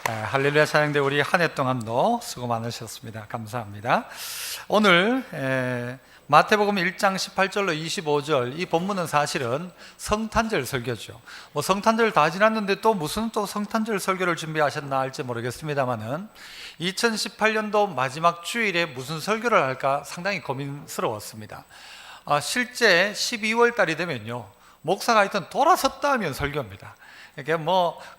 할렐루야 찬양대 우리 한 해 동안도 수고 많으셨습니다. 감사합니다. 오늘 마태복음 1장 18절로 25절 이 본문은 사실은 성탄절 설교죠. 성탄절 다 지났는데 또 무슨 또 성탄절 설교를 준비하셨나 할지 모르겠습니다만은 2018년도 마지막 주일에 무슨 설교를 할까 상당히 고민스러웠습니다. 실제 12월 달이 되면요, 목사가 하여튼 돌아섰다 하면 설교입니다. 이게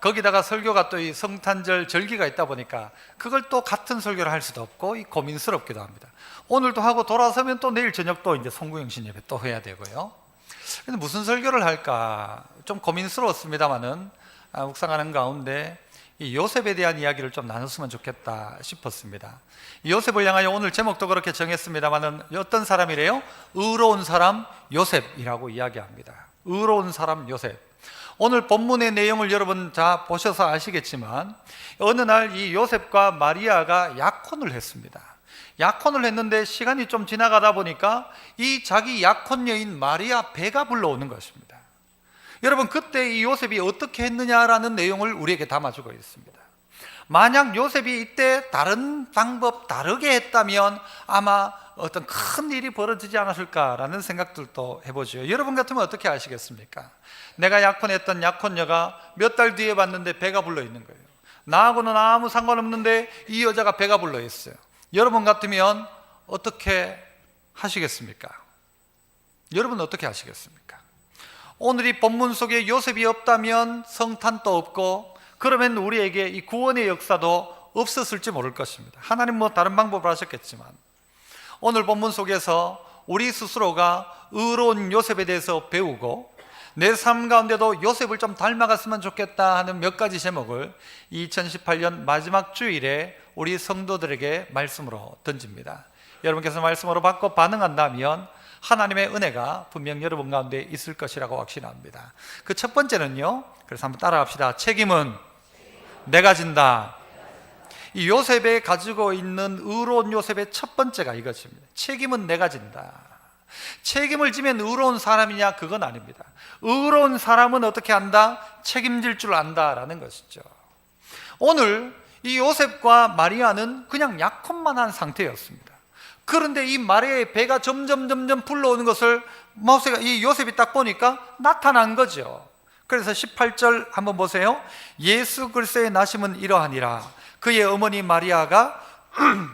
거기다가 설교가 또 이 성탄절 절기가 있다 보니까 그걸 또 같은 설교를 할 수도 없고 고민스럽기도 합니다. 오늘도 하고 돌아서면 또 내일 저녁 또 이제 송구영신 예배 또 해야 되고요. 근데 무슨 설교를 할까 좀 고민스러웠습니다만은 묵상하는 가운데 이 요셉에 대한 이야기를 좀 나눴으면 좋겠다 싶었습니다. 이 요셉을 향하여 오늘 제목도 그렇게 정했습니다만은 어떤 사람이래요? 의로운 사람 요셉이라고 이야기합니다. 의로운 사람 요셉. 오늘 본문의 내용을 여러분 다 보셔서 아시겠지만 어느 날 이 요셉과 마리아가 약혼을 했습니다. 약혼을 했는데 시간이 좀 지나가다 보니까 이 자기 약혼 여인 마리아 배가 불러오는 것입니다. 여러분, 그때 이 요셉이 어떻게 했느냐라는 내용을 우리에게 담아주고 있습니다. 만약 요셉이 이때 다른 방법 다르게 했다면 아마 어떤 큰 일이 벌어지지 않았을까라는 생각들도 해보죠. 여러분 같으면 어떻게 하시겠습니까? 내가 약혼했던 약혼녀가 몇 달 뒤에 봤는데 배가 불러 있는 거예요. 나하고는 아무 상관없는데 이 여자가 배가 불러 있어요. 여러분 같으면 어떻게 하시겠습니까? 여러분 어떻게 하시겠습니까? 오늘 이 본문 속에 요셉이 없다면 성탄도 없고 그러면 우리에게 이 구원의 역사도 없었을지 모를 것입니다. 하나님 다른 방법을 하셨겠지만 오늘 본문 속에서 우리 스스로가 의로운 요셉에 대해서 배우고 내 삶 가운데도 요셉을 좀 닮아갔으면 좋겠다 하는 몇 가지 제목을 2018년 마지막 주일에 우리 성도들에게 말씀으로 던집니다. 여러분께서 말씀으로 받고 반응한다면 하나님의 은혜가 분명 여러분 가운데 있을 것이라고 확신합니다. 그 첫 번째는요, 그래서 한번 따라합시다. 책임은 내가 진다. 이 요셉에 가지고 있는 의로운 요셉의 첫 번째가 이것입니다. 책임은 내가 진다. 책임을 지면 의로운 사람이냐? 그건 아닙니다. 의로운 사람은 어떻게 한다? 책임질 줄 안다라는 것이죠. 오늘 이 요셉과 마리아는 그냥 약혼만 한 상태였습니다. 그런데 이 마리아의 배가 점점 불러오는 것을 이 요셉이 딱 보니까 나타난 거죠. 그래서 18절 한번 보세요. 예수 그리스도의 나심은 이러하니라. 그의 어머니 마리아가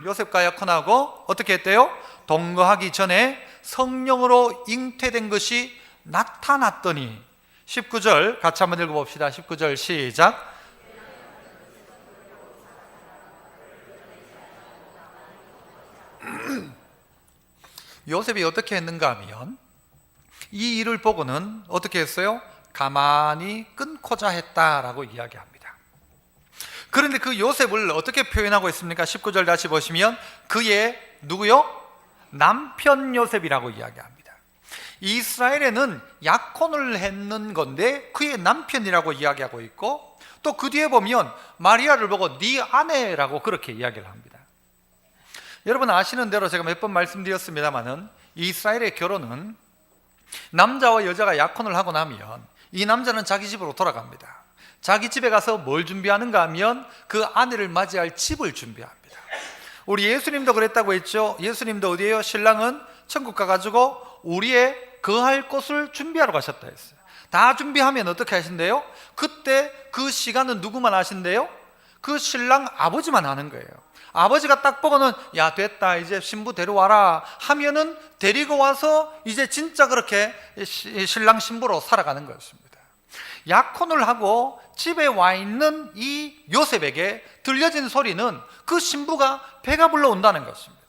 요셉과 약혼하고 어떻게 했대요? 동거하기 전에 성령으로 잉태된 것이 나타났더니 19절 같이 한번 읽어봅시다. 19절 시작. 요셉이 어떻게 했는가 하면 이 일을 보고는 어떻게 했어요? 가만히 끊고자 했다라고 이야기합니다. 그런데 그 요셉을 어떻게 표현하고 있습니까? 19절 다시 보시면 그의 누구요? 남편 요셉이라고 이야기합니다. 이스라엘에는 약혼을 했는 건데 그의 남편이라고 이야기하고 있고 또 그 뒤에 보면 마리아를 보고 네 아내라고 그렇게 이야기를 합니다. 여러분 아시는 대로 제가 몇 번 말씀드렸습니다마는 이스라엘의 결혼은 남자와 여자가 약혼을 하고 나면 이 남자는 자기 집으로 돌아갑니다. 자기 집에 가서 뭘 준비하는가 하면 그 아내를 맞이할 집을 준비합니다. 우리 예수님도 그랬다고 했죠. 예수님도 어디에요? 신랑은 천국 가가지고 우리의 거할 곳을 준비하러 가셨다 했어요. 다 준비하면 어떻게 하신대요? 그때 그 시간은 누구만 하신대요? 그 신랑 아버지만 하는 거예요. 아버지가 딱 보고는 야 됐다 이제 신부 데려와라 하면은 데리고 와서 이제 진짜 그렇게 신랑 신부로 살아가는 것입니다. 약혼을 하고 집에 와 있는 이 요셉에게 들려진 소리는 그 신부가 배가 불러온다는 것입니다.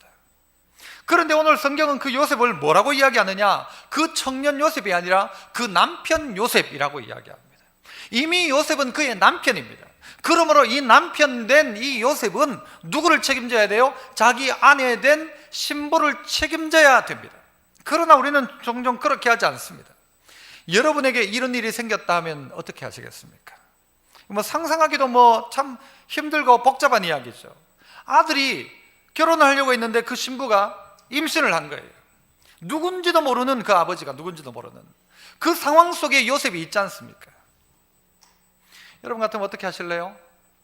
그런데 오늘 성경은 그 요셉을 뭐라고 이야기하느냐? 그 청년 요셉이 아니라 그 남편 요셉이라고 이야기합니다. 이미 요셉은 그의 남편입니다. 그러므로 이 남편 된 이 요셉은 누구를 책임져야 돼요? 자기 아내 된 신부를 책임져야 됩니다. 그러나 우리는 종종 그렇게 하지 않습니다. 여러분에게 이런 일이 생겼다 하면 어떻게 하시겠습니까? 상상하기도 참 힘들고 복잡한 이야기죠. 아들이 결혼을 하려고 했는데 그 신부가 임신을 한 거예요. 누군지도 모르는 그 아버지가 누군지도 모르는 그 상황 속에 요셉이 있지 않습니까? 여러분 같으면 어떻게 하실래요?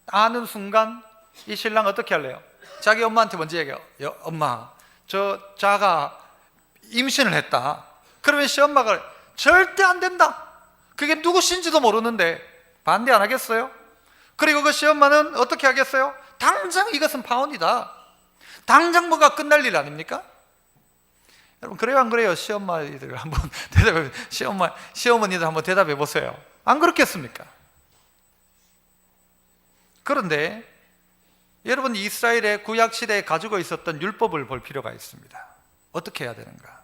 아는 순간 이 신랑 어떻게 할래요? 자기 엄마한테 먼저 얘기해요. 엄마, 저 자가 임신을 했다. 그러면 시엄마가 절대 안 된다. 그게 누구신지도 모르는데 반대 안 하겠어요? 그리고 그 시엄마는 어떻게 하겠어요? 당장 이것은 파혼이다. 당장 뭐가 끝날 일 아닙니까? 여러분, 그래요 안 그래요? 시엄마들 한번 대답해, 시어머니들 한번 대답해 보세요. 안 그렇겠습니까? 그런데 여러분, 이스라엘의 구약시대에 가지고 있었던 율법을 볼 필요가 있습니다. 어떻게 해야 되는가?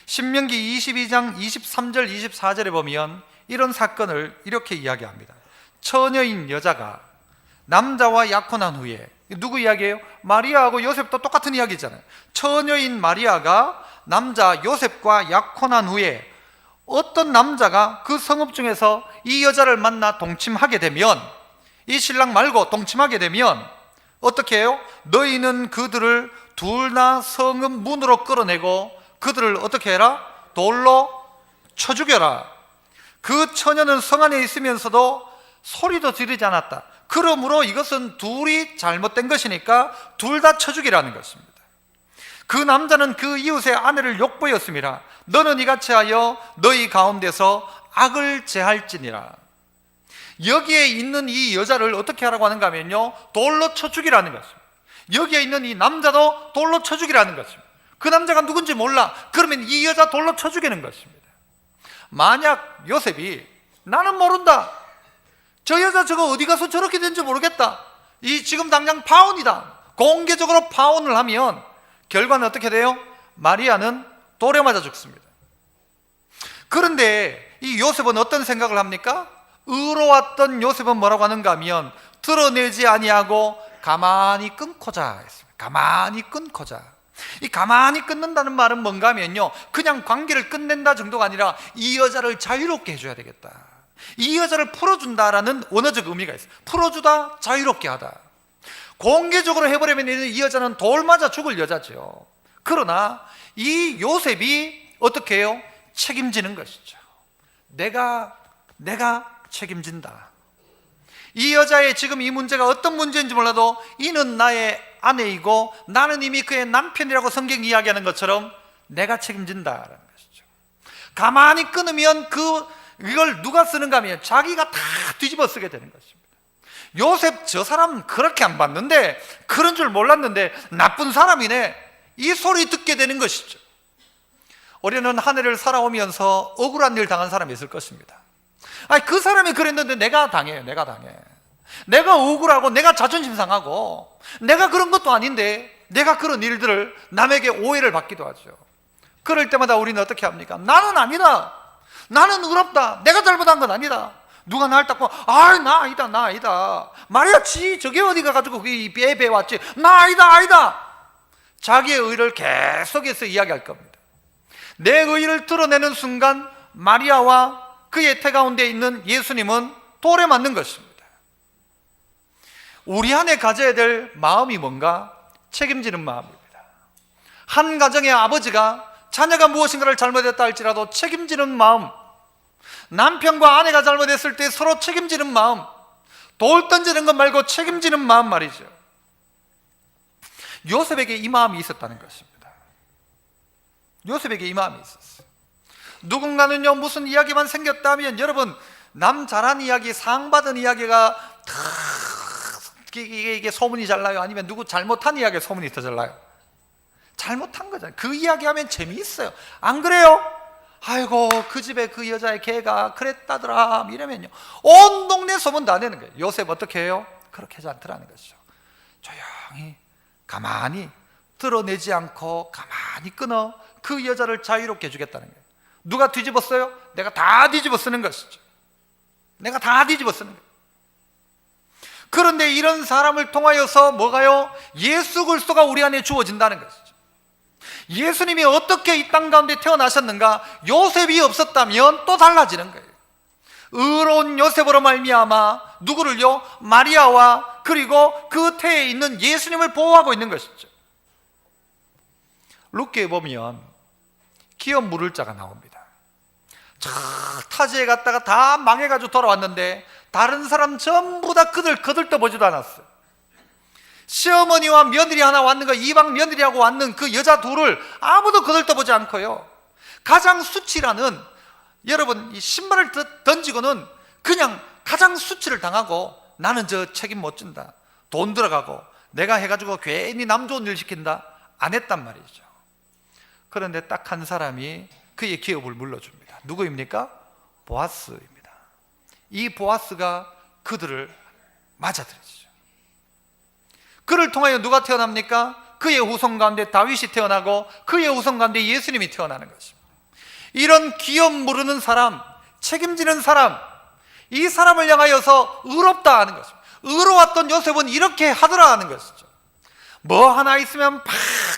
신명기 22장 23절 24절에 보면 이런 사건을 이렇게 이야기합니다. 처녀인 여자가 남자와 약혼한 후에, 누구 이야기예요? 마리아하고 요셉도 똑같은 이야기잖아요. 처녀인 마리아가 남자 요셉과 약혼한 후에 어떤 남자가 그 성읍 중에서 이 여자를 만나 동침하게 되면, 이 신랑 말고 동침하게 되면 어떻게 해요? 너희는 그들을 둘 다 성읍 문으로 끌어내고 그들을 어떻게 해라? 돌로 쳐 죽여라. 그 처녀는 성 안에 있으면서도 소리도 지르지 않았다. 그러므로 이것은 둘이 잘못된 것이니까 둘 다 쳐 죽이라는 것입니다. 그 남자는 그 이웃의 아내를 욕보였습니다. 너는 이같이 하여 너희 가운데서 악을 제할지니라. 여기에 있는 이 여자를 어떻게 하라고 하는가 하면요, 돌로 쳐 죽이라는 것입니다. 여기에 있는 이 남자도 돌로 쳐 죽이라는 것입니다. 그 남자가 누군지 몰라. 그러면 이 여자 돌로 쳐 죽이는 것입니다. 만약 요셉이 나는 모른다, 저 여자 저거 어디 가서 저렇게 된지 모르겠다, 이 지금 당장 파혼이다, 공개적으로 파혼을 하면 결과는 어떻게 돼요? 마리아는 돌에 맞아 죽습니다. 그런데 이 요셉은 어떤 생각을 합니까? 의로웠던 요셉은 뭐라고 하는가 하면 드러내지 아니하고 가만히 끊고자 했습니다. 가만히 끊고자. 이 가만히 끊는다는 말은 뭔가 하면요, 그냥 관계를 끝낸다 정도가 아니라 이 여자를 자유롭게 해줘야 되겠다, 이 여자를 풀어준다라는 원어적 의미가 있어요. 풀어주다, 자유롭게 하다. 공개적으로 해버리면 이 여자는 돌 맞아 죽을 여자죠. 그러나 이 요셉이 어떻게 해요? 책임지는 것이죠. 내가 책임진다. 이 여자의 지금 이 문제가 어떤 문제인지 몰라도 이는 나의 아내이고 나는 이미 그의 남편이라고 성경이 이야기하는 것처럼 내가 책임진다라는 것이죠. 가만히 끊으면 이걸 누가 쓰는가 하면 자기가 다 뒤집어 쓰게 되는 것입니다. 요셉 저 사람 그렇게 안 봤는데, 그런 줄 몰랐는데 나쁜 사람이네, 이 소리 듣게 되는 것이죠. 우리는 한 해를 살아오면서 억울한 일 당한 사람이 있을 것입니다. 아니, 그 사람이 그랬는데 내가 당해요. 내가 억울하고 내가 자존심 상하고 내가 그런 것도 아닌데 내가 그런 일들을 남에게 오해를 받기도 하죠. 그럴 때마다 우리는 어떻게 합니까? 나는 아니다, 나는 의롭다, 내가 잘못한 건 아니다. 누가 나를 닦고 나 아니다, 마리아 저게 어디 가가지고 이 배에 왔지, 나 아니다. 자기의 의를 계속해서 이야기할 겁니다. 내 의를 드러내는 순간 마리아와 그의 태 가운데 있는 예수님은 돌에 맞는 것입니다. 우리 안에 가져야 될 마음이 뭔가? 책임지는 마음입니다. 한 가정의 아버지가 자녀가 무엇인가를 잘못했다 할지라도 책임지는 마음, 남편과 아내가 잘못했을 때 서로 책임지는 마음, 돌 던지는 것 말고 책임지는 마음 말이죠. 요셉에게 이 마음이 있었다는 것입니다. 요셉에게 이 마음이 있었어요. 누군가는요, 무슨 이야기만 생겼다면, 여러분, 남 잘한 이야기, 상 받은 이야기가 다 이게 소문이 잘 나요? 아니면 누구 잘못한 이야기가 소문이 더 잘 나요? 잘못한 거잖아요. 그 이야기하면 재미있어요. 안 그래요? 아이고, 그 집에 그 여자의 개가 그랬다더라 이러면요, 온 동네 소문 다 내는 거예요. 요셉 어떻게 해요? 그렇게 하지 않더라는 것이죠. 조용히 가만히 드러내지 않고 가만히 끊어 그 여자를 자유롭게 해주겠다는 거예요. 누가 뒤집었어요? 내가 다 뒤집어 쓰는 것이죠. 내가 다 뒤집어 쓰는 거예요. 그런데 이런 사람을 통하여서 뭐가요? 예수 그리스도가 우리 안에 주어진다는 것이죠. 예수님이 어떻게 이 땅 가운데 태어나셨는가? 요셉이 없었다면 또 달라지는 거예요. 의로운 요셉으로 말미암아 누구를요? 마리아와 그리고 그 태에 있는 예수님을 보호하고 있는 것이죠. 룻기에 보면 기업 물을 자가 나옵니다. 타지에 갔다가 다 망해가지고 돌아왔는데 다른 사람 전부 다 그들 거들떠보지도 않았어요. 시어머니와 며느리 하나 왔는 거, 이방 며느리하고 왔는 그 여자 둘을 아무도 거들떠보지 않고요, 가장 수치라는, 여러분 이 신발을 던지고는 그냥 가장 수치를 당하고, 나는 저 책임 못 진다, 돈 들어가고 내가 해가지고 괜히 남 좋은 일 시킨다, 안 했단 말이죠. 그런데 딱 한 사람이 그의 기업을 물러줍니다. 누구입니까? 보아스입니다. 이 보아스가 그들을 맞아들이죠. 그를 통하여 누가 태어납니까? 그의 후손 가운데 다윗이 태어나고 그의 후손 가운데 예수님이 태어나는 것입니다. 이런 기업 모르는 사람, 책임지는 사람, 이 사람을 향하여서 의롭다 하는 것입니다. 의로웠던 요셉은 이렇게 하더라 하는 것이죠. 뭐 하나 있으면 팍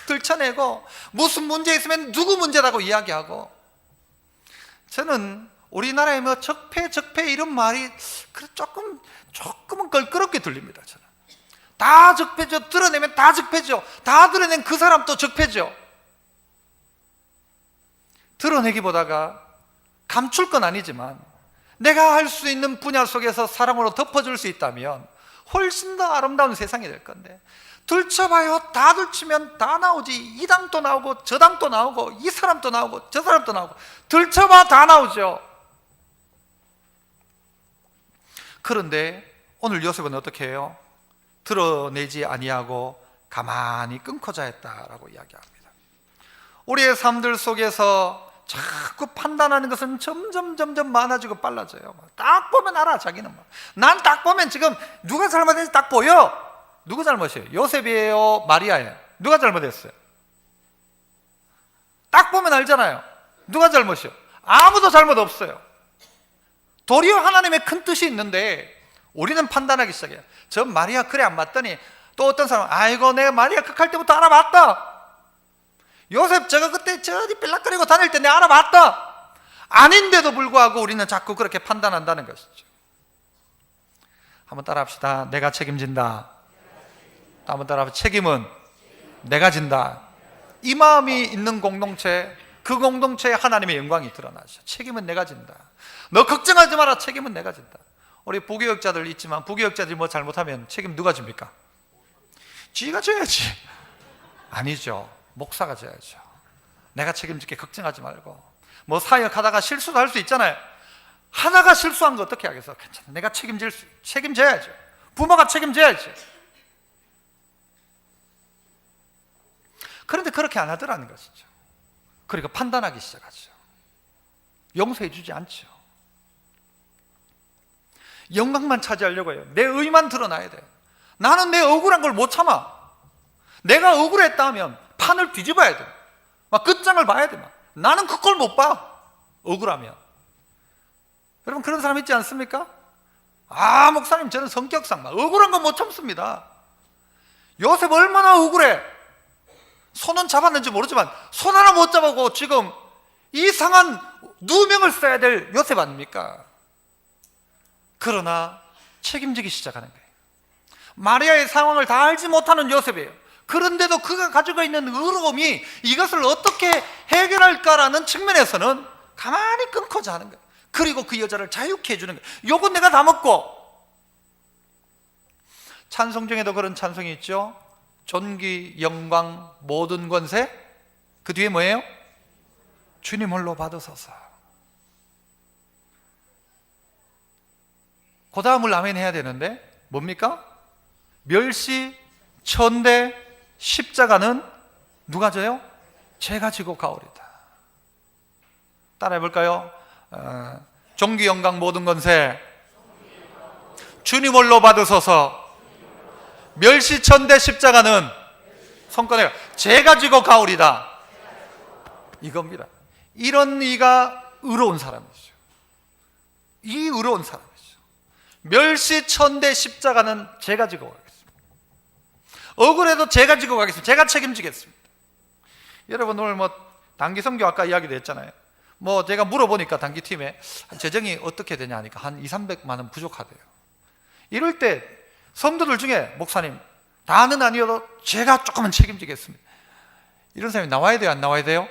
들춰내고, 무슨 문제 있으면 누구 문제라고 이야기하고. 저는 우리나라에 뭐 적폐 이런 말이 조금은 껄끄럽게 들립니다. 저는 다 적폐죠. 드러내면 다 적폐죠. 다 드러낸 그 사람 또 적폐죠. 드러내기보다가 감출 건 아니지만 내가 할 수 있는 분야 속에서 사랑으로 덮어줄 수 있다면 훨씬 더 아름다운 세상이 될 건데, 들춰봐요. 다 들추면 다 나오지. 이 당도 나오고 저 당도 나오고 이 사람도 나오고 저 사람도 나오고, 들춰봐 다 나오죠. 그런데 오늘 요셉은 어떻게 해요? 드러내지 아니하고 가만히 끊고 자였다라고 이야기합니다. 우리의 삶들 속에서 자꾸 판단하는 것은 점점 많아지고 빨라져요. 딱 보면 알아, 자기는. 난 딱 보면 지금 누가 잘못했는지 딱 보여. 누구 잘못이에요? 요셉이에요? 마리아예요? 누가 잘못했어요? 딱 보면 알잖아요. 누가 잘못이요? 아무도 잘못 없어요. 도리어 하나님의 큰 뜻이 있는데 우리는 판단하기 시작해요. 저 마리아 그래 안 맞더니, 또 어떤 사람은 아이고 내가 마리아 극할 때부터 알아봤다. 요셉 저거 그때 저리 빌락거리고 다닐 때 내가 알아봤다. 아닌데도 불구하고 우리는 자꾸 그렇게 판단한다는 것이죠. 한번 따라합시다. 내가 책임진다. 한번 따라합시다. 책임은 내가 진다. 이 마음이 있는 공동체, 그 공동체에 하나님의 영광이 드러나죠. 책임은 내가 진다. 너 걱정하지 마라. 책임은 내가 진다. 우리 부교육자들 있지만, 부교육자들이 뭐 잘못하면 책임 누가 집니까? 지가 져야지. 아니죠. 목사가 져야죠. 내가 책임질게, 걱정하지 말고. 뭐 사역하다가 실수도 할 수 있잖아요. 하나가 실수한 거 어떻게 하겠어? 괜찮아. 내가 책임져야죠. 부모가 책임져야죠. 그런데 그렇게 안 하더라는 것이죠. 그러니까 판단하기 시작하죠. 용서해 주지 않죠. 영광만 차지하려고 해요. 내 의만 드러나야 돼요. 나는 내 억울한 걸 못 참아. 내가 억울했다 하면 판을 뒤집어야 돼. 막 끝장을 봐야 돼. 나는 그걸 못 봐. 억울하면. 여러분 그런 사람 있지 않습니까? 아, 목사님 저는 성격상 막 억울한 건 못 참습니다. 요셉 얼마나 억울해. 손은 잡았는지 모르지만 손 하나 못 잡고 지금 이상한 누명을 써야 될 요셉 아닙니까? 그러나 책임지기 시작하는 거예요. 마리아의 상황을 다 알지 못하는 요셉이에요. 그런데도 그가 가지고 있는 의로움이 이것을 어떻게 해결할까라는 측면에서는 가만히 끊고자 하는 거예요. 그리고 그 여자를 자유케 해주는 거예요. 요건 내가 다 먹고. 찬송 중에도 그런 찬송이 있죠. 존귀, 영광, 모든 권세. 그 뒤에 뭐예요? 주님 홀로 받으소서. 그 다음을 아멘 해야 되는데 뭡니까? 멸시, 천대, 십자가는 누가 져요? 제가 지고 가오리다. 따라해 볼까요? 존귀, 영광, 모든 권세 주님 홀로 받으소서. 멸시, 천대, 십자가는 손 꺼내요. 제가 지고 가오리다. 이겁니다. 이런 이가 의로운 사람이죠. 이 의로운 사람이죠. 멸시, 천대, 십자가는 제가 지고 가겠습니다. 억울해도 제가 지고 가겠습니다. 제가 책임지겠습니다. 여러분 오늘 뭐 단기 선교 아까 이야기도 했잖아요. 뭐 제가 물어보니까 단기팀에 재정이 어떻게 되냐 하니까 한 200~300만 원 부족하대요. 이럴 때 성도들 중에 목사님 다는 아니어도 제가 조금은 책임지겠습니다. 이런 사람이 나와야 돼요? 안 나와야 돼요?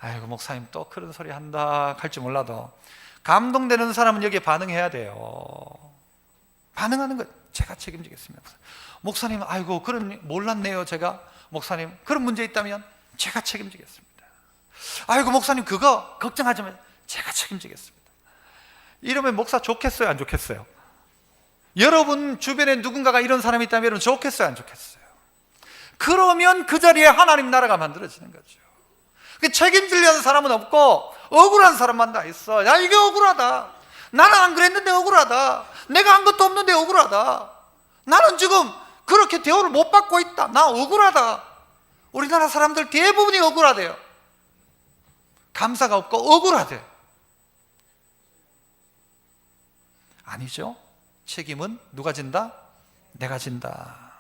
아이고 목사님 또 그런 소리 한다 할지 몰라도 감동되는 사람은 여기에 반응해야 돼요. 반응하는 것, 제가 책임지겠습니다. 목사님, 아이고 그런 몰랐네요. 제가 목사님 그런 문제 있다면 제가 책임지겠습니다. 아이고 목사님 그거 걱정하지 마세요. 제가 책임지겠습니다. 이러면 목사 좋겠어요, 안 좋겠어요? 여러분 주변에 누군가가 이런 사람이 있다면 여러분 좋겠어요, 안 좋겠어요? 그러면 그 자리에 하나님 나라가 만들어지는 거죠. 책임지려는 사람은 없고 억울한 사람만 다 있어. 야, 이게 억울하다. 나는 안 그랬는데 억울하다. 내가 한 것도 없는데 억울하다. 나는 지금 그렇게 대우를 못 받고 있다. 나 억울하다. 우리나라 사람들 대부분이 억울하대요. 감사가 없고 억울하대. 아니죠. 책임은 누가 진다? 내가 진다.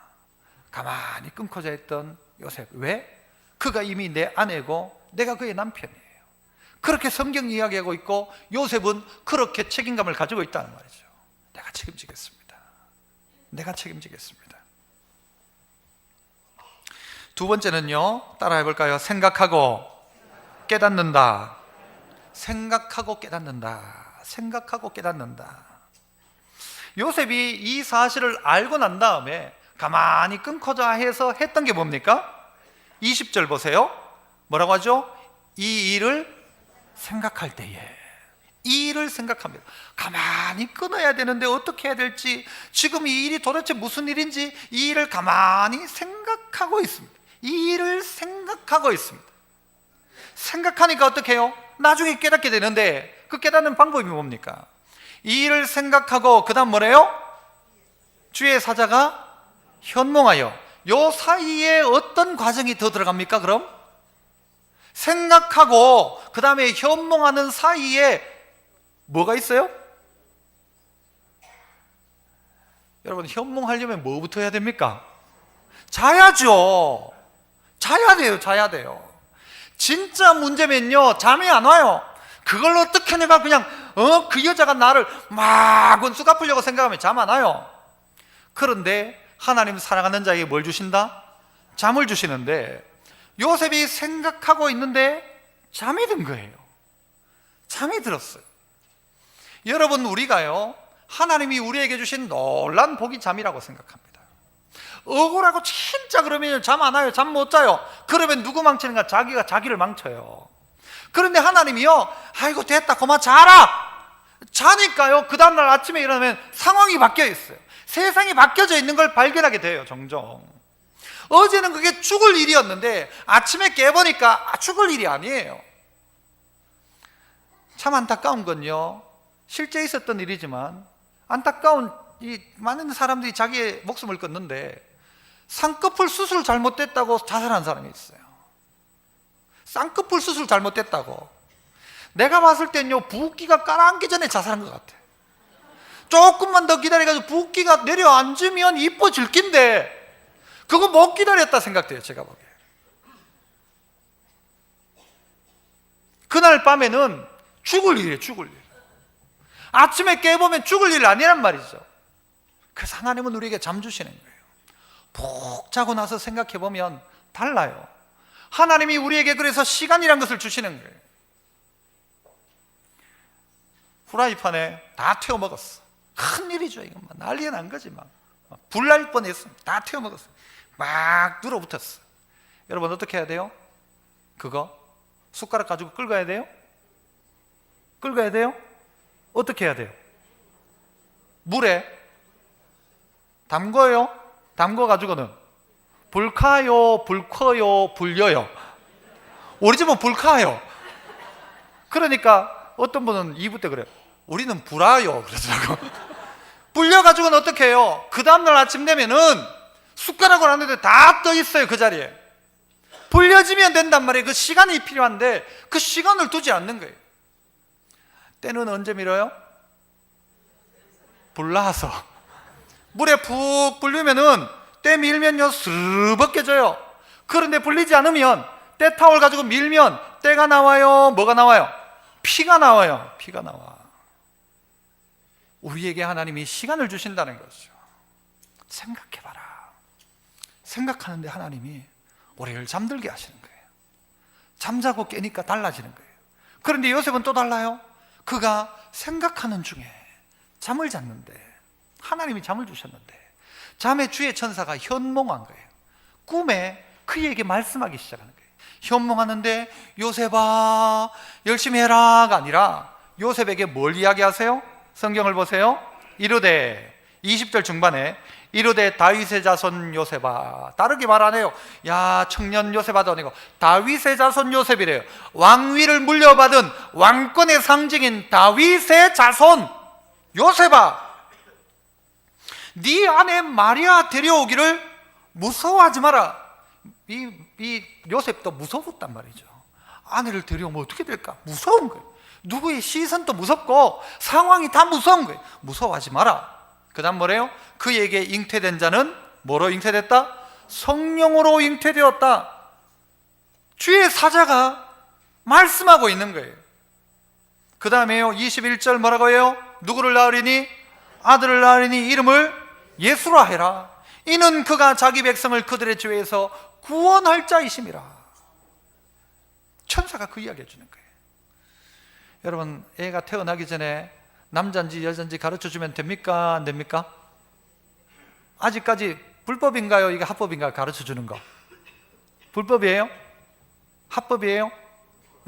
가만히 끊고자 했던 요셉. 왜? 그가 이미 내 아내고 내가 그의 남편이에요. 그렇게 성경 이야기하고 있고 요셉은 그렇게 책임감을 가지고 있다는 말이죠. 내가 책임지겠습니다. 내가 책임지겠습니다. 두 번째는요, 따라해 볼까요? 생각하고 깨닫는다. 생각하고 깨닫는다. 생각하고 깨닫는다. 요셉이 이 사실을 알고 난 다음에 가만히 끊고자 해서 했던 게 뭡니까? 20절 보세요. 뭐라고 하죠? 이 일을 생각할 때에. 이 일을 생각합니다. 가만히 끊어야 되는데 어떻게 해야 될지, 지금 이 일이 도대체 무슨 일인지 이 일을 가만히 생각하고 있습니다. 이 일을 생각하고 있습니다. 생각하니까 어떻게 해요? 나중에 깨닫게 되는데 그 깨닫는 방법이 뭡니까? 이 일을 생각하고 그 다음 뭐래요? 주의 사자가 현몽하여. 요 사이에 어떤 과정이 더 들어갑니까? 그럼 생각하고 그 다음에 현몽하는 사이에 뭐가 있어요? 여러분, 현몽하려면 뭐부터 해야 됩니까? 자야죠. 자야 돼요. 자야 돼요. 진짜 문제면요, 잠이 안 와요. 그걸 어떻게 내가 그냥 그 여자가 나를 막 원수 갚으려고 생각하면 잠 안 와요. 그런데 하나님 사랑하는 자에게 뭘 주신다? 잠을 주시는데 요셉이 생각하고 있는데 잠이 든 거예요. 잠이 들었어요. 여러분, 우리가요, 하나님이 우리에게 주신 놀란 복이 잠이라고 생각합니다. 억울하고 진짜 그러면 잠 안 와요. 잠 못 자요. 그러면 누구 망치는가? 자기가 자기를 망쳐요. 그런데 하나님이요, 아이고 됐다 그만 자라. 자니까요, 그 다음날 아침에 일어나면 상황이 바뀌어 있어요. 세상이 바뀌어져 있는 걸 발견하게 돼요. 종종 어제는 그게 죽을 일이었는데 아침에 깨보니까 죽을 일이 아니에요. 참 안타까운 건요, 실제 있었던 일이지만 안타까운 이 많은 사람들이 자기의 목숨을 끊는데 쌍꺼풀 수술 잘못됐다고 자살한 사람이 있어요. 쌍꺼풀 수술 잘못됐다고. 내가 봤을 땐요, 붓기가 깔아앉기 전에 자살한 것 같아. 조금만 더 기다려가지고 붓기가 내려앉으면 이뻐질 낀데 그거 못 기다렸다 생각돼요. 제가 보기에. 그날 밤에는 죽을 일이에요. 죽을 일. 아침에 깨보면 죽을 일 아니란 말이죠. 그래서 하나님은 우리에게 잠 주시는 거예요. 푹 자고 나서 생각해보면 달라요. 하나님이 우리에게 그래서 시간이란 것을 주시는 거예요. 후라이팬에 다 태워 먹었어. 큰일이죠. 이건 난리가 난 거지. 불 날 뻔했어. 다 태워 먹었어. 막 눌어붙었어. 여러분, 어떻게 해야 돼요? 그거 숟가락 가지고 긁어야 돼요? 긁어야 돼요? 어떻게 해야 돼요? 물에 담궈요? 담궈 가지고는 불 카요, 불 커요, 불려요. 우리 집은 불 카요. 그러니까 어떤 분은 2부 때 그래요. 우리는 불아요 그러더라고. 불려가지고는 어떻게 해요? 그 다음날 아침 되면은 숟가락을 하는데 다 떠 있어요. 그 자리에 불려지면 된단 말이에요. 그 시간이 필요한데 그 시간을 두지 않는 거예요. 때는 언제 밀어요? 불나서 물에 푹 불리면은 때 밀면요 스르 벗겨져요. 그런데 불리지 않으면 때 타올 가지고 밀면 때가 나와요. 뭐가 나와요? 피가 나와요. 피가 나와. 우리에게 하나님이 시간을 주신다는 거죠. 생각해봐라. 생각하는데 하나님이 우리를 잠들게 하시는 거예요. 잠자고 깨니까 달라지는 거예요. 그런데 요셉은 또 달라요. 그가 생각하는 중에 잠을 잤는데, 하나님이 잠을 주셨는데 잠에 주의 천사가 현몽한 거예요. 꿈에 그에게 말씀하기 시작하는 거예요. 현몽하는데 요셉아 열심히 해라가 아니라 요셉에게 뭘 이야기하세요? 성경을 보세요. 이르되 20절 중반에 이르되 다윗의 자손 요셉아, 다르게 말 안 해요. 야 청년 요셉아도 아니고 다윗의 자손 요셉이래요. 왕위를 물려받은 왕권의 상징인 다윗의 자손 요셉아, 네 아내 마리아 데려오기를 무서워하지 마라. 이 요셉도 무서웠단 말이죠. 아내를 데려오면 어떻게 될까? 무서운 거예요. 누구의 시선도 무섭고 상황이 다 무서운 거예요. 무서워하지 마라. 그 다음 뭐래요? 그에게 잉태된 자는 뭐로 잉태됐다? 성령으로 잉태되었다. 주의 사자가 말씀하고 있는 거예요. 그 다음에요 21절 뭐라고 해요? 누구를 낳으리니? 아들을 낳으리니 이름을 예수라 해라. 이는 그가 자기 백성을 그들의 죄에서 구원할 자이심이라. 천사가 그 이야기 해주는 거예요. 여러분, 애가 태어나기 전에 남자인지 여자인지 가르쳐주면 됩니까? 안 됩니까? 아직까지 불법인가요? 이게 합법인가요? 가르쳐주는 거 불법이에요? 합법이에요?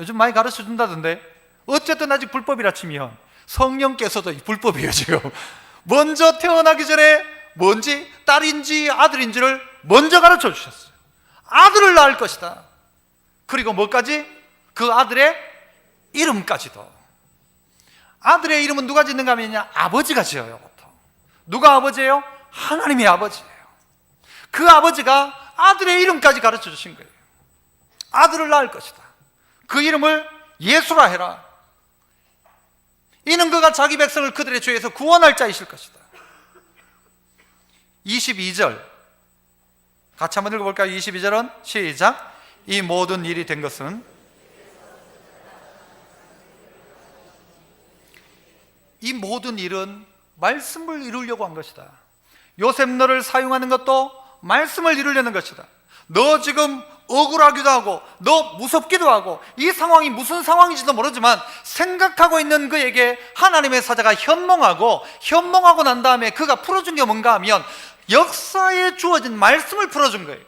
요즘 많이 가르쳐준다던데. 어쨌든 아직 불법이라 치면 성령께서도 불법이에요. 지금 먼저 태어나기 전에 뭔지 딸인지 아들인지를 먼저 가르쳐 주셨어요. 아들을 낳을 것이다. 그리고 뭐까지? 그 아들의 이름까지도. 아들의 이름은 누가 짓는가 하면요, 아버지가 지어요. 보통. 누가 아버지예요? 하나님이 아버지예요. 그 아버지가 아들의 이름까지 가르쳐 주신 거예요. 아들을 낳을 것이다. 그 이름을 예수라 해라. 이는 그가 자기 백성을 그들의 죄에서 구원할 자이실 것이다. 22절 같이 한번 읽어볼까요? 22절은 시작. 이 모든 일이 된 것은, 이 모든 일은 말씀을 이루려고 한 것이다. 요셉 너를 사용하는 것도 말씀을 이루려는 것이다. 너 지금 억울하기도 하고 너 무섭기도 하고 이 상황이 무슨 상황인지도 모르지만 생각하고 있는 그에게 하나님의 사자가 현몽하고 난 다음에 그가 풀어준 게 뭔가 하면 역사에 주어진 말씀을 풀어준 거예요.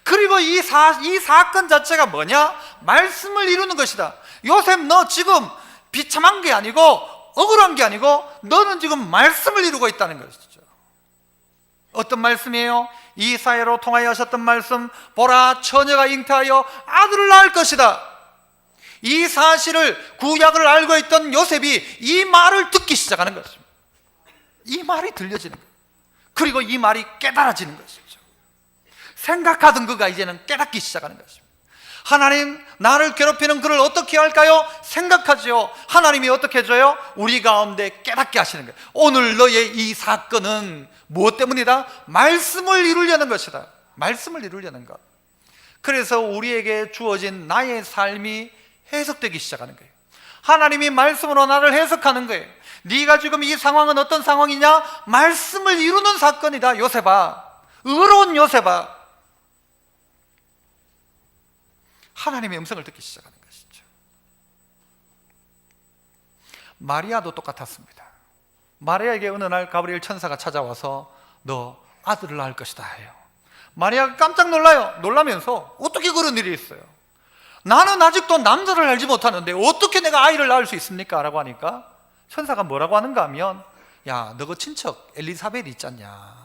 그리고 이 사건 자체가 뭐냐? 말씀을 이루는 것이다. 요셉 너 지금 비참한 게 아니고 억울한 게 아니고 너는 지금 말씀을 이루고 있다는 것이죠. 어떤 말씀이에요? 이사야로 통하여 하셨던 말씀, 보라 처녀가 잉태하여 아들을 낳을 것이다. 이 사실을 구약을 알고 있던 요셉이 이 말을 듣기 시작하는 것입니다. 이 말이 들려지는 거예요. 그리고 이 말이 깨달아지는 것이죠. 생각하던 그가 이제는 깨닫기 시작하는 것입니다. 하나님, 나를 괴롭히는 그를 어떻게 할까요? 생각하지요. 하나님이 어떻게 해줘요? 우리 가운데 깨닫게 하시는 거예요. 오늘 너의 이 사건은 무엇 때문이다? 말씀을 이루려는 것이다. 말씀을 이루려는 것. 그래서 우리에게 주어진 나의 삶이 해석되기 시작하는 거예요. 하나님이 말씀으로 나를 해석하는 거예요. 네가 지금 이 상황은 어떤 상황이냐? 말씀을 이루는 사건이다. 요셉아, 의로운 요셉아. 하나님의 음성을 듣기 시작하는 것이죠. 마리아도 똑같았습니다. 마리아에게 어느 날 가브리엘 천사가 찾아와서 너 아들을 낳을 것이다 해요. 마리아가 깜짝 놀라요. 놀라면서 어떻게 그런 일이 있어요? 나는 아직도 남자를 알지 못하는데 어떻게 내가 아이를 낳을 수 있습니까? 라고 하니까 천사가 뭐라고 하는가 하면, 야, 너 그 친척 엘리사벳 있잖냐.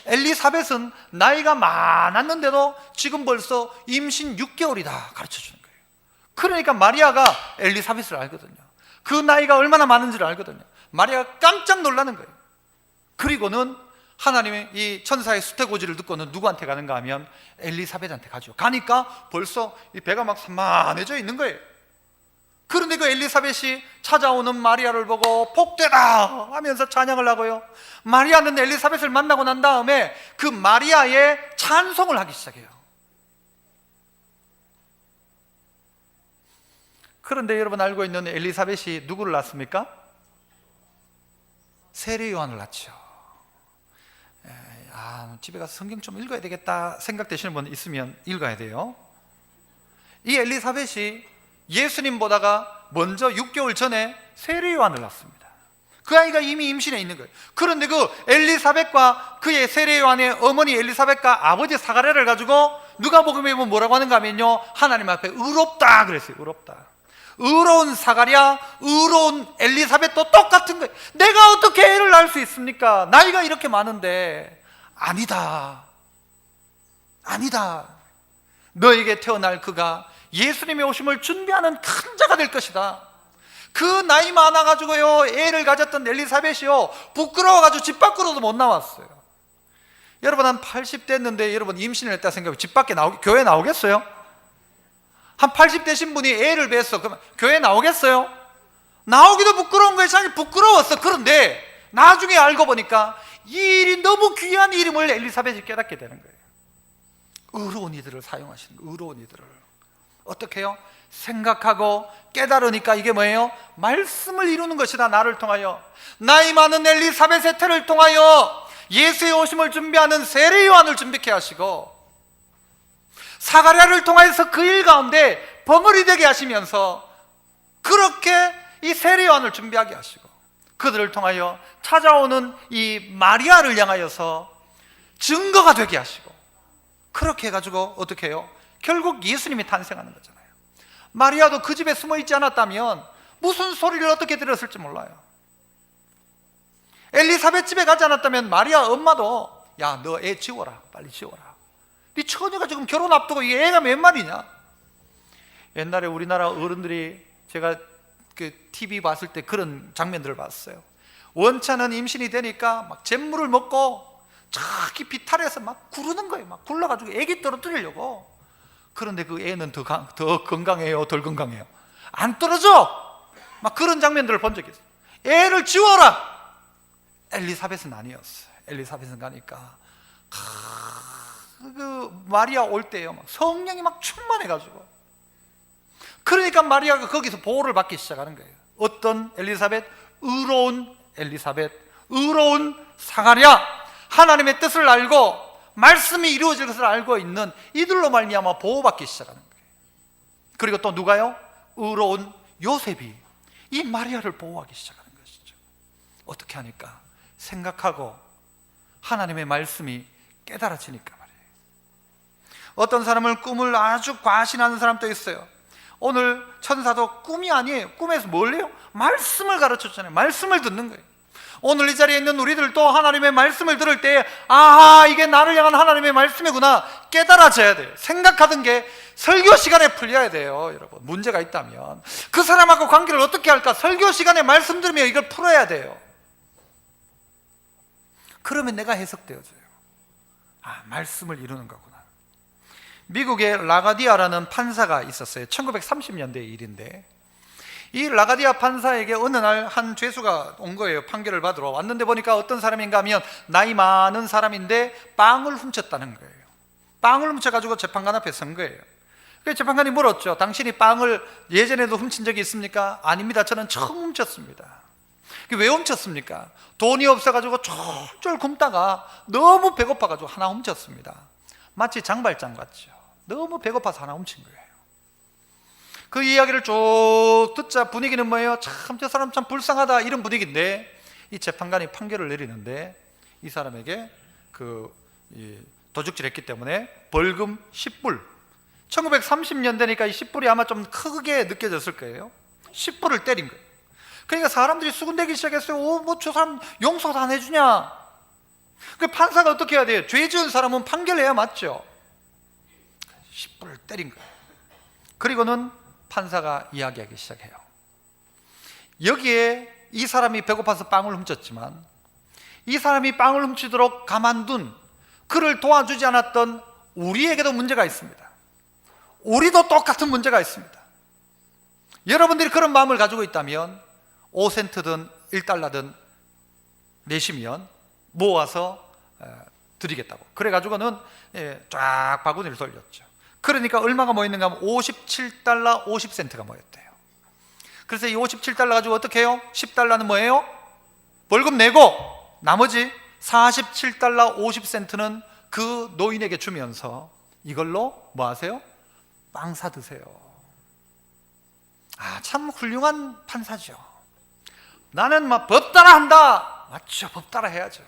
엘리사벳은 나이가 많았는데도 지금 벌써 임신 6개월이다 가르쳐주는 거예요. 그러니까 마리아가 엘리사벳을 알거든요. 그 나이가 얼마나 많은지를 알거든요. 마리아가 깜짝 놀라는 거예요. 그리고는 하나님의 이 천사의 수태고지를 듣고는 누구한테 가는가 하면 엘리사벳한테 가죠. 가니까 벌써 이 배가 막 산만해져 있는 거예요. 그런데 그 엘리사벳이 찾아오는 마리아를 보고 복되다 하면서 찬양을 하고요, 마리아는 엘리사벳을 만나고 난 다음에 그 마리아의 찬송을 하기 시작해요. 그런데 여러분 알고 있는 엘리사벳이 누구를 낳습니까? 세례 요한을 낳죠. 집에 가서 성경 좀 읽어야 되겠다 생각되시는 분 있으면 읽어야 돼요. 이 엘리사벳이 예수님 보다가 먼저 6개월 전에 세례 요한을 낳습니다. 그 아이가 이미 임신해 있는 거예요. 그런데 그 엘리사벳과 그의 세례 요한의 어머니 엘리사벳과 아버지 사가랴를 가지고 누가복음에 보면 뭐라고 하는가 하면요, 하나님 앞에 의롭다 그랬어요. 의롭다. 의로운 사가랴, 의로운 엘리사벳도 똑같은 거예요. 내가 어떻게 애를 낳을 수 있습니까? 나이가 이렇게 많은데. 아니다. 아니다. 너에게 태어날 그가 예수님의 오심을 준비하는 큰 자가 될 것이다. 그 나이 많아가지고요, 애를 가졌던 엘리사벳이요, 부끄러워가지고 집 밖으로도 못 나왔어요. 여러분, 한 80 됐는데 여러분 임신을 했다 생각하면 집 밖에 교회 나오겠어요? 한 80 되신 분이 애를 뱄어. 그러면 교회 나오겠어요? 나오기도 부끄러운 거예요. 자기 부끄러웠어. 그런데 나중에 알고 보니까 이 일이 너무 귀한 이름을 엘리사벳이 깨닫게 되는 거예요. 의로운 이들을 사용하시는 거예요. 의로운 이들을. 어떻게 해요? 생각하고 깨달으니까 이게 뭐예요? 말씀을 이루는 것이다. 나를 통하여, 나이 많은 엘리사벳의 태를 통하여 예수의 오심을 준비하는 세례 요한을 준비케 하시고, 사가랴를 통하여서 그 일 가운데 벙어리 되게 하시면서 그렇게 이 세례 요한을 준비하게 하시고, 그들을 통하여 찾아오는 이 마리아를 향하여서 증거가 되게 하시고, 그렇게 해가지고 어떻게 해요? 결국 예수님이 탄생하는 거잖아요. 마리아도 그 집에 숨어 있지 않았다면 무슨 소리를 어떻게 들었을지 몰라요. 엘리사벳 집에 가지 않았다면 마리아 엄마도, 야, 너 애 지워라, 빨리 지워라. 네 처녀가 지금 결혼 앞두고 이 애가 몇 마리냐? 옛날에 우리나라 어른들이, 제가 그 TV 봤을 때 그런 장면들을 봤어요. 원찮은 임신이 되니까 막 잿물을 먹고 저기 비탈에서 막 구르는 거예요. 막 굴러가지고 애기 떨어뜨리려고. 그런데 그 애는 더 건강해요, 덜 건강해요? 안 떨어져. 막 그런 장면들을 본 적이 있어요. 애를 지워라. 엘리사벳은 아니었어요. 엘리사벳은 가니까 그 마리아 올 때요, 막 성령이 막 충만해가지고, 그러니까 마리아가 거기서 보호를 받기 시작하는 거예요. 어떤 엘리사벳? 의로운 엘리사벳, 의로운 사가랴, 하나님의 뜻을 알고 말씀이 이루어질 것을 알고 있는 이들로 말미암아 보호받기 시작하는 거예요. 그리고 또 누가요? 의로운 요셉이 이 마리아를 보호하기 시작하는 것이죠. 어떻게 하니까? 생각하고 하나님의 말씀이 깨달아지니까 말이에요. 어떤 사람은 꿈을 아주 과신하는 사람도 있어요. 오늘 천사도 꿈이 아니에요. 꿈에서 뭘 해요? 말씀을 가르쳤잖아요. 말씀을 듣는 거예요. 오늘 이 자리에 있는 우리들도 하나님의 말씀을 들을 때, 아하, 이게 나를 향한 하나님의 말씀이구나 깨달아져야 돼요. 생각하던 게 설교 시간에 풀려야 돼요. 여러분, 문제가 있다면 그 사람하고 관계를 어떻게 할까? 설교 시간에 말씀 들으며 이걸 풀어야 돼요. 그러면 내가 해석되어져요. 아, 말씀을 이루는 거구나. 미국에 라가디아라는 판사가 있었어요. 1930년대 일인데, 이 라가디아 판사에게 어느 날 한 죄수가 온 거예요. 판결을 받으러 왔는데 보니까 어떤 사람인가 하면 나이 많은 사람인데 빵을 훔쳤다는 거예요. 빵을 훔쳐가지고 재판관 앞에 선 거예요. 그래서 재판관이 물었죠. 당신이 빵을 예전에도 훔친 적이 있습니까? 아닙니다. 저는 처음 훔쳤습니다. 왜 훔쳤습니까? 돈이 없어가지고 쫄쫄 굶다가 너무 배고파가지고 하나 훔쳤습니다. 마치 장발장 같죠. 너무 배고파서 하나 훔친 거예요. 그 이야기를 쭉 듣자 분위기는 뭐예요? 참 저 사람 참 불쌍하다, 이런 분위기인데, 이 재판관이 판결을 내리는데 이 사람에게 도둑질 했기 때문에 벌금 10불. 1930년대니까 이 10불이 아마 좀 크게 느껴졌을 거예요. 10불을 때린 거예요. 그러니까 사람들이 수군대기 시작했어요. 뭐 저 사람 용서도 안 해주냐? 그 판사가 어떻게 해야 돼요? 죄 지은 사람은 판결해야 맞죠. 10불을 때린 거예요. 그리고는 판사가 이야기하기 시작해요. 여기에 이 사람이 배고파서 빵을 훔쳤지만, 이 사람이 빵을 훔치도록 가만둔, 그를 도와주지 않았던 우리에게도 문제가 있습니다. 우리도 똑같은 문제가 있습니다. 여러분들이 그런 마음을 가지고 있다면 5센트든 1달러든 내시면 모아서 드리겠다고. 그래가지고는 쫙 바구니를 돌렸죠. 그러니까 얼마가 모였는가 하면 57달러 50센트가 모였대요. 그래서 이 57달러 가지고 어떻게 해요? 10달러는 뭐예요? 벌금 내고 나머지 47달러 50센트는 그 노인에게 주면서 이걸로 뭐 하세요? 빵 사 드세요. 아, 참 훌륭한 판사죠. 나는 막 법 따라 한다. 맞죠? 법 따라 해야죠.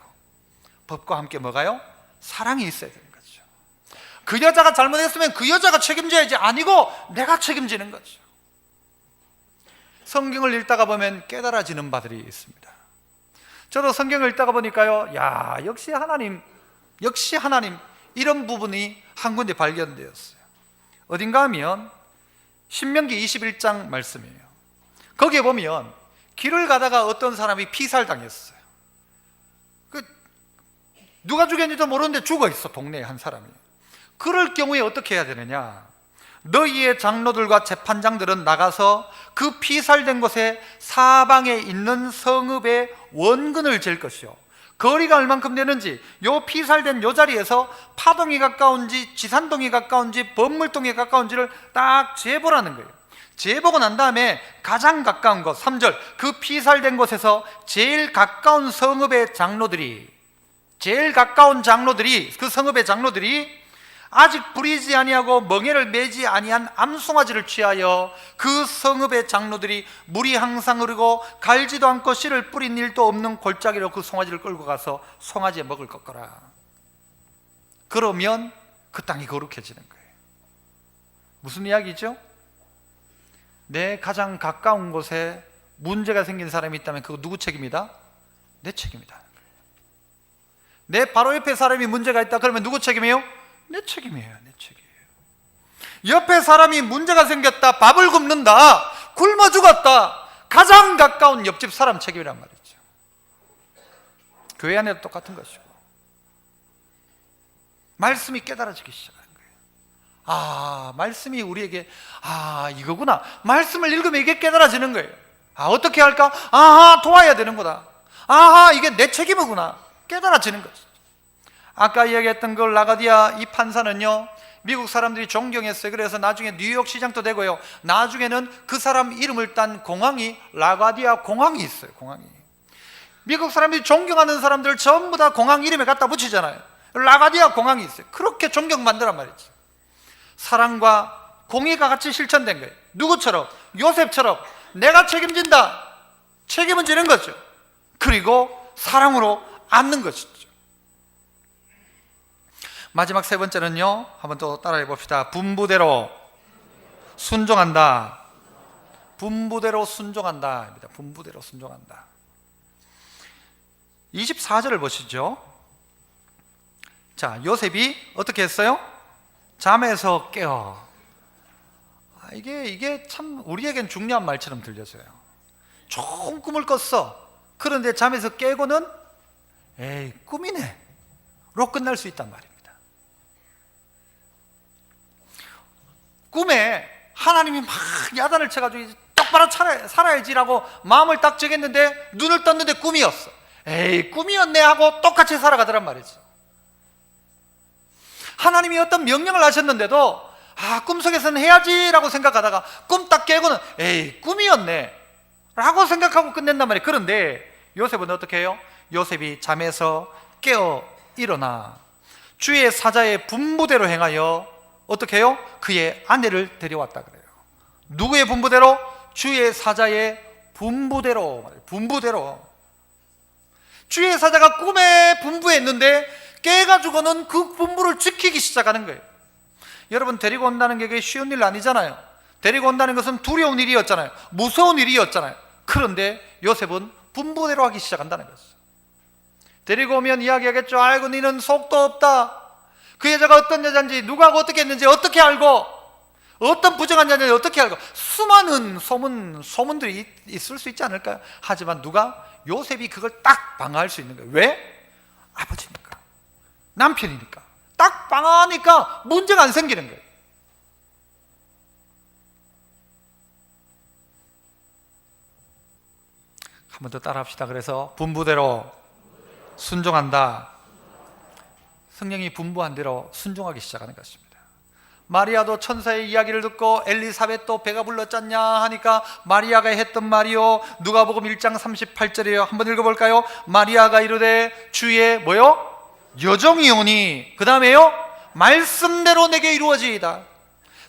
법과 함께 뭐가요? 사랑이 있어야 되는 거죠. 그 여자가 잘못했으면 그 여자가 책임져야지, 아니고 내가 책임지는 거죠. 성경을 읽다가 보면 깨달아지는 바들이 있습니다. 저도 성경을 읽다가 보니까요, 야, 역시 하나님 이런 부분이 한 군데 발견되었어요. 어딘가 하면 신명기 21장 말씀이에요. 거기에 보면 길을 가다가 어떤 사람이 피살당했어요. 누가 죽였는지도 모르는데 죽어 있어, 동네에 한 사람이. 그럴 경우에 어떻게 해야 되느냐? 너희의 장로들과 재판장들은 나가서 그 피살된 곳에 사방에 있는 성읍의 원근을 잴 것이요, 거리가 얼만큼 되는지, 요 피살된 요 자리에서 파동이 가까운지 지산동이 가까운지 범물동이 가까운지를 딱 재보라는 거예요. 재보고 난 다음에 가장 가까운 곳, 3절, 그 피살된 곳에서 제일 가까운 성읍의 장로들이, 그 성읍의 장로들이 아직 부리지 아니하고 멍에를 매지 아니한 암송아지를 취하여 그 성읍의 장로들이 물이 항상 흐르고 갈지도 않고 씨를 뿌린 일도 없는 골짜기로 그 송아지를 끌고 가서 송아지에 먹을 것 거라. 그러면 그 땅이 거룩해지는 거예요. 무슨 이야기죠? 내 가장 가까운 곳에 문제가 생긴 사람이 있다면 그거 누구 책임이다? 내 책임이다. 내 바로 옆에 사람이 문제가 있다 그러면 누구 책임이에요? 내 책임이에요. 내 책임이에요. 옆에 사람이 문제가 생겼다, 밥을 굶는다, 굶어 죽었다, 가장 가까운 옆집 사람 책임이란 말이죠. 교회 안에도 똑같은 것이고, 말씀이 깨달아지기 시작하는 거예요. 아, 말씀이 우리에게 이거구나. 말씀을 읽으면 이게 깨달아지는 거예요. 어떻게 할까? 도와야 되는구나. 이게 내 책임이구나. 깨달아지는 거죠. 아까 이야기했던 그 라가디아 이 판사는요, 미국 사람들이 존경했어요. 그래서 나중에 뉴욕 시장도 되고요, 나중에는 그 사람 이름을 딴 공항이 라가디아 공항이 있어요. 공항이. 미국 사람들이 존경하는 사람들 전부 다 공항 이름에 갖다 붙이잖아요. 라가디아 공항이 있어요. 그렇게 존경받는단 말이죠. 사랑과 공의가 같이 실천된 거예요. 누구처럼? 요셉처럼 내가 책임진다, 책임은 지는 거죠. 그리고 사랑으로 안는 것이죠. 마지막 세 번째는요, 한번 또 따라해 봅시다. 분부대로 순종한다. 분부대로 순종한다. 분부대로 순종한다. 24절을 보시죠. 자, 요셉이 어떻게 했어요? 잠에서 깨어. 이게 참 우리에겐 중요한 말처럼 들려져요. 좋은 꿈을 꿨어. 그런데 잠에서 깨고는 에이, 꿈이네 로 끝날 수 있단 말입니다. 꿈에 하나님이 막 야단을 쳐가지고 똑바로 살아야지라고 마음을 딱 정했는데 눈을 떴는데 꿈이었어. 에이, 꿈이었네 하고 똑같이 살아가더란 말이죠. 하나님이 어떤 명령을 하셨는데도 꿈속에서는 해야지라고 생각하다가 꿈 딱 깨고는 에이, 꿈이었네 라고 생각하고 끝낸단 말이에요. 그런데 요셉은 어떻게 해요? 요셉이 잠에서 깨어 일어나 주의 사자의 분부대로 행하여 어떻게 해요? 그의 아내를 데려왔다 그래요. 누구의 분부대로? 주의 사자의 분부대로. 분부대로. 주의 사자가 꿈에 분부했는데 깨가지고는 그 분부를 지키기 시작하는 거예요. 여러분, 데리고 온다는 게 쉬운 일 아니잖아요. 데리고 온다는 것은 두려운 일이었잖아요. 무서운 일이었잖아요. 그런데 요셉은 분부대로 하기 시작한다는 거죠. 데리고 오면 이야기하겠죠. 아이고, 니는 속도 없다. 그 여자가 어떤 여자인지, 누가 어떻게 했는지 어떻게 알고, 어떤 부정한 여자인지 어떻게 알고, 수많은 소문들이 있을 수 있지 않을까요? 하지만 누가? 요셉이 그걸 딱 방어할 수 있는 거예요. 왜? 아버지니까, 남편이니까. 딱 방어하니까 문제가 안 생기는 거예요. 한 번 더 따라 합시다. 그래서 분부대로 순종한다. 성령이 분부한 대로 순종하기 시작하는 것입니다. 마리아도 천사의 이야기를 듣고 엘리사벳도 배가 불렀잖냐 하니까 마리아가 했던 말이요, 누가복음 1장 38절이에요. 한번 읽어볼까요? 마리아가 이르되 주의 뭐요? 여종이오니, 그 다음에요, 말씀대로 내게 이루어지이다.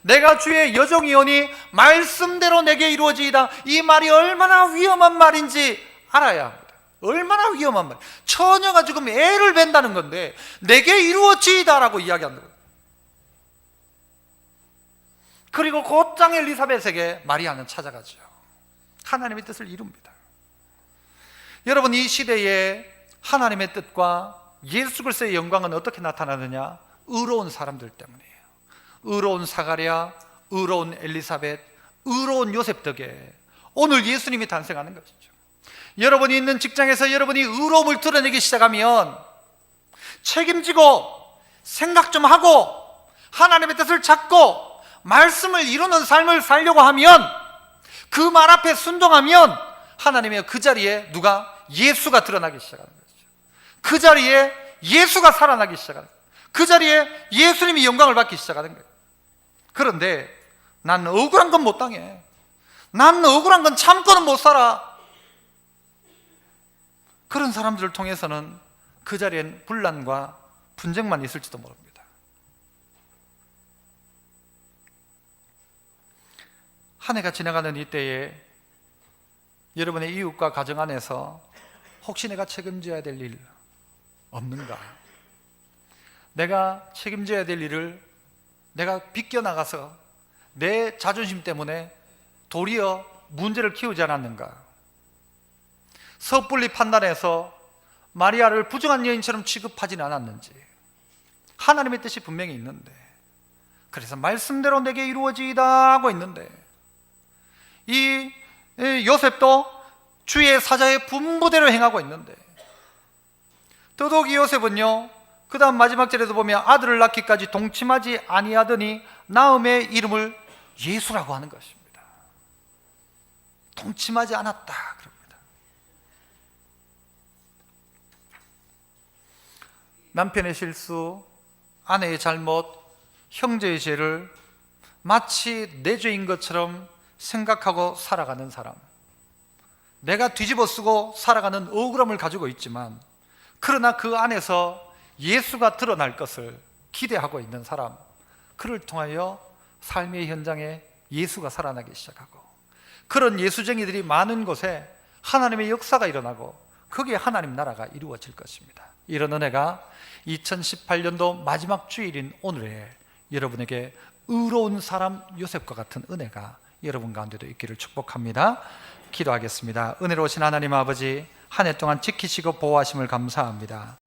내가 주의 여종이오니 말씀대로 내게 이루어지이다. 이 말이 얼마나 위험한 말인지 알아야 합니다. 얼마나 위험한 말. 처녀가 지금 애를 뵌다는 건데 내게 이루어지이다라고 이야기한다. 그리고 곧장 엘리사벳에게 마리아는 찾아가죠. 하나님의 뜻을 이룹니다. 여러분, 이 시대에 하나님의 뜻과 예수 그리스도의 영광은 어떻게 나타나느냐? 의로운 사람들 때문이에요. 의로운 사가랴, 의로운 엘리사벳, 의로운 요셉 덕에 오늘 예수님이 탄생하는 것이죠. 여러분이 있는 직장에서 여러분이 의로움을 드러내기 시작하면 책임지고 생각 좀 하고 하나님의 뜻을 찾고 말씀을 이루는 삶을 살려고 하면, 그 말 앞에 순종하면 하나님의 그 자리에 누가? 예수가 드러나기 시작하는 거죠. 그 자리에 예수가 살아나기 시작하는 거예요. 그 자리에 예수님이 영광을 받기 시작하는 거예요. 그런데 난 억울한 건 못 당해. 난 억울한 건 참고는 못 살아. 그런 사람들을 통해서는 그 자리엔 분란과 분쟁만 있을지도 모릅니다. 한 해가 지나가는 이때에 여러분의 이웃과 가정 안에서 혹시 내가 책임져야 될 일 없는가? 내가 책임져야 될 일을 내가 비껴나가서 내 자존심 때문에 도리어 문제를 키우지 않았는가? 섣불리 판단해서 마리아를 부정한 여인처럼 취급하지는 않았는지. 하나님의 뜻이 분명히 있는데, 그래서 말씀대로 내게 이루어지이다 하고 있는데, 이 요셉도 주의 사자의 분부대로 행하고 있는데, 더더욱이 요셉은요, 그 다음 마지막 절에도 보면 아들을 낳기까지 동침하지 아니하더니 나음의 이름을 예수라고 하는 것입니다. 동침하지 않았다 그럽니다. 남편의 실수, 아내의 잘못, 형제의 죄를 마치 내 죄인 것처럼 생각하고 살아가는 사람, 내가 뒤집어 쓰고 살아가는 억울함을 가지고 있지만 그러나 그 안에서 예수가 드러날 것을 기대하고 있는 사람, 그를 통하여 삶의 현장에 예수가 살아나기 시작하고, 그런 예수쟁이들이 많은 곳에 하나님의 역사가 일어나고 거기에 하나님 나라가 이루어질 것입니다. 이런 은혜가 2018년도 마지막 주일인 오늘에 여러분에게 의로운 사람 요셉과 같은 은혜가 여러분 가운데도 있기를 축복합니다. 기도하겠습니다. 은혜로우신 하나님 아버지, 한 해 동안 지키시고 보호하심을 감사합니다.